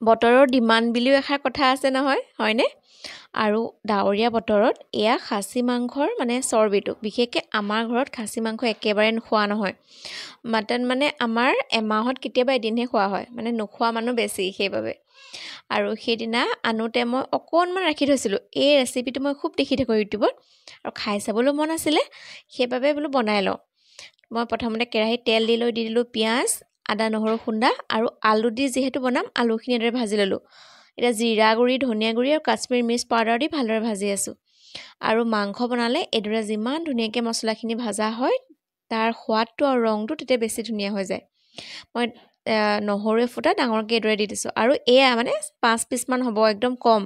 বতৰৰ ডিমাণ্ড বুলিও এষাৰ কথা আছে নহয় হয়নে আৰু ডাৱৰীয়া বতৰত এয়া খাচী মাংসৰ মানে চৰ্বিটো বিশেষকৈ আমাৰ ঘৰত খাচী মাংস একেবাৰে খোৱা নহয় মাটন মানে আমাৰ এমাহত কেতিয়াবা এদিনহে খোৱা হয় মানে নোখোৱা মানুহ বেছি সেইবাবে আৰু সেইদিনা আনোতে মই অকণমান ৰাখি থৈছিলোঁ এই ৰেচিপিটো মই খুব দেখি থাকোঁ ইউটিউবত আৰু খাই চাবলৈ মন আছিলে সেইবাবে বোলো বনাই লওঁ মই প্ৰথমতে কেৰাহীত তেল দি দিলোঁ পিঁয়াজ আদা নহৰু খুন্দা আৰু আলু দি যিহেতু বনাম আলুখিনি এনেদৰে ভাজি ল'লোঁ এতিয়া জিৰা গুড়ি ধনিয়া গুড়ি আৰু কাশ্মীৰ মিৰ্চ পাউডাৰ দি ভালদৰে ভাজি আছোঁ আৰু মাংস বনালে এইদৰে যিমান ধুনীয়াকৈ মছলাখিনি ভাজা হয় তাৰ সোৱাদটো আৰু ৰংটো তেতিয়া বেছি ধুনীয়া হৈ যায় মই নহৰু এফুটা ডাঙৰকৈ এইদৰে দি দিছোঁ আৰু এয়া মানে 5 পিচমান হ'ব একদম কম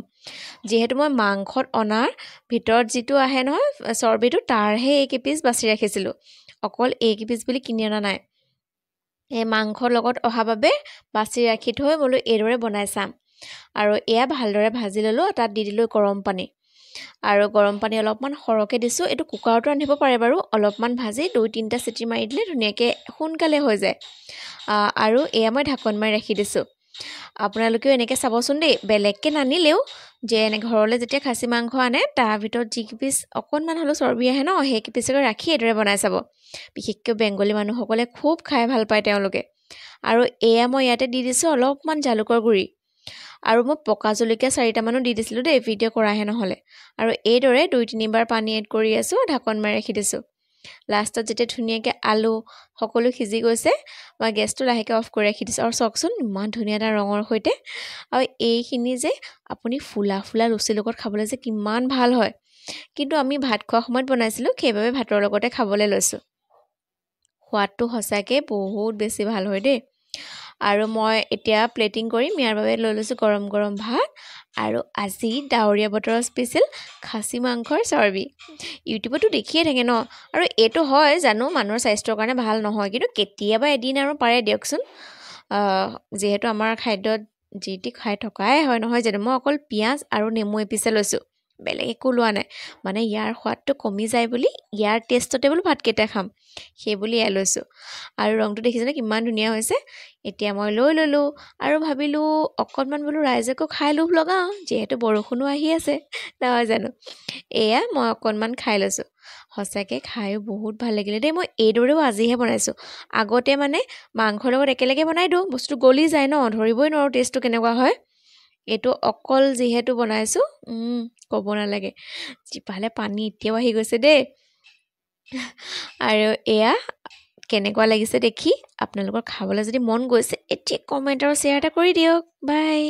যিহেতু মই মাংসত অনাৰ ভিতৰত যিটো আহে নহয় চৰ্বিটো তাৰহে এইকেইপিচ বাছি ৰাখিছিলোঁ অকল এইকেইপিচ বুলি কিনি অনা নাই এই মাংসৰ লগত অহা বাবে বাছি ৰাখি থৈ বোলো এইদৰে বনাই চাম আৰু এয়া ভালদৰে ভাজি ল'লোঁ তাত দি দিলোঁ গৰম পানী আৰু গৰম পানী অলপমান সৰহকৈ দিছোঁ এইটো কুকাৰতো ৰান্ধিব পাৰে বাৰু অলপমান ভাজি 2-3টা চিটি মাৰি দিলে ধুনীয়াকৈ সোনকালে হৈ যায় আৰু এয়া মই ঢাকন মাৰি ৰাখি দিছোঁ আপোনালোকেও এনেকৈ চাবচোন দেই বেলেগকৈ নানিলেও যে এনে ঘৰলৈ যেতিয়া খাচী মাংস আনে তাৰ ভিতৰত যিকেইপিচ অকণমান হ'লেও চৰ্বি আহে ন সেইকেইপিচকে ৰাখি এইদৰে বনাই চাব বিশেষকৈ বেংগলী মানুহসকলে খুব খাই ভাল পায় তেওঁলোকে আৰু এয়া মই ইয়াতে দি দিছোঁ অলপমান জালুকৰ গুড়ি আৰু মই পকা জলকীয়া 4টামানো দি দিছিলোঁ দেই ভিডিঅ' কৰাহে নহ'লে আৰু এইদৰে 2-3বাৰ পানী এড কৰি আছোঁ ঢাকন মাৰি ৰাখি দিছোঁ লাষ্টত যেতিয়া ধুনীয়াকৈ আলু সকলো সিজি গৈছে মই গেছটো লাহেকৈ অফ কৰি ৰাখি দিছোঁ আৰু চাওকচোন ইমান ধুনীয়া এটা ৰঙৰ সৈতে আৰু এইখিনি যে আপুনি ফুলা লুচিৰ লগত খাবলৈ যে কিমান ভাল হয় কিন্তু আমি ভাত খোৱা সময়ত বনাইছিলোঁ সেইবাবে ভাতৰ লগতে খাবলৈ লৈছোঁ সোৱাদটো সঁচাকৈ বহুত বেছি ভাল হয় দেই আৰু মই এতিয়া প্লেটিং কৰিম ইয়াৰ বাবে লৈ লৈছোঁ গৰম ভাত আৰু আজি ডাৱৰীয়া বতৰৰ স্পেচিয়েল খাচী মাংসৰ চৰ্বি ইউটিউবতো দেখিয়ে থাকে ন আৰু এইটো হয় জানো মানুহৰ স্বাস্থ্যৰ কাৰণে ভাল নহয় কিন্তু কেতিয়াবা এদিন আৰু পাৰে দিয়কচোন যিহেতু আমাৰ খাদ্যত যি টি খাই থকাই হয় নহয় জানো মই অকল পিঁয়াজ আৰু নেমু এপিচে লৈছোঁ বেলেগ একো লোৱা নাই মানে ইয়াৰ সোৱাদটো কমি যায় বুলি ইয়াৰ টেষ্টতে বোলো ভাতকেইটা খাম সেই বুলি এয়া লৈছোঁ আৰু ৰংটো দেখিছেনে কিমান ধুনীয়া হৈছে এতিয়া মই লৈ ল'লোঁ আৰু ভাবিলোঁ অকণমান বোলো ৰাইজকো খাই লোভ লগাওঁ যিহেতু বৰষুণো আহি আছে নহয় জানো এয়া মই অকণমান খাই লৈছোঁ সঁচাকৈ খায়ো বহুত ভাল লাগিলে দেই মই এইদৰেও আজিহে বনাইছোঁ আগতে মানে মাংসৰ লগত একেলগে বনাই দিওঁ বস্তুটো গলি যায় ন ধৰিবই নোৱাৰোঁ টেষ্টটো কেনেকুৱা হয় এইটো অকল যিহেতু বনাইছোঁ ক'ব নালাগে জিভালে পানী এতিয়াও আহি গৈছে দেই আৰু এয়া কেনেকুৱা লাগিছে দেখি আপোনালোকৰ খাবলৈ যদি মন গৈছে এতিয়া কমেণ্ট আৰু শ্বেয়াৰ এটা কৰি দিয়ক বাই